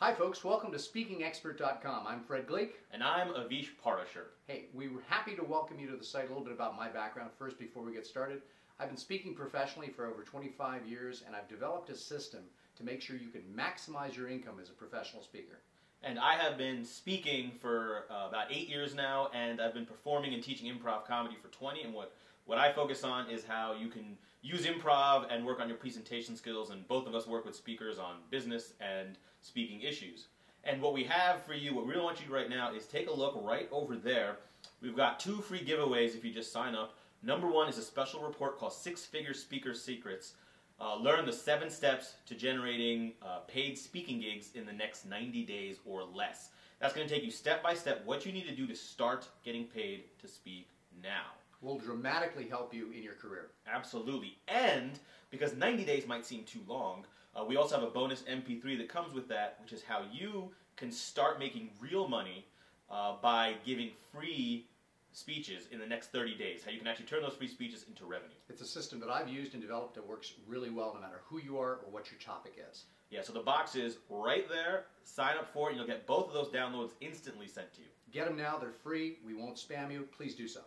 Hi folks, welcome to SpeakingExpert.com. I'm Fred Gleek. And I'm Avish Parashar. Hey, we were happy to welcome you to the site. A little bit about my background first before we get started. I've been speaking professionally for over 25 years and I've developed a system to make sure you can maximize your income as a professional speaker. And I have been speaking for about 8 years now, and I've been performing and teaching improv comedy for 20, and what I focus on is how you can use improv and work on your presentation skills, and both of us work with speakers on business and speaking issues. And what we have for you, what we really want you to do right now is take a look right over there. We've got 2 free giveaways if you just sign up. Number 1 is a special report called 6-Figure Speaker Secrets. Learn the 7 steps to generating paid speaking gigs in the next 90 days or less. That's going to take you step by step what you need to do to start getting paid to speak now. Will dramatically help you in your career. Absolutely. And because 90 days might seem too long, we also have a bonus MP3 that comes with that, which is how you can start making real money by giving free speeches in the next 30 days, how you can actually turn those free speeches into revenue. It's a system that I've used and developed that works really well no matter who you are or what your topic is. Yeah, so the box is right there. Sign up for it and you'll get both of those downloads instantly sent to you. Get them now, they're free, we won't spam you, please do so.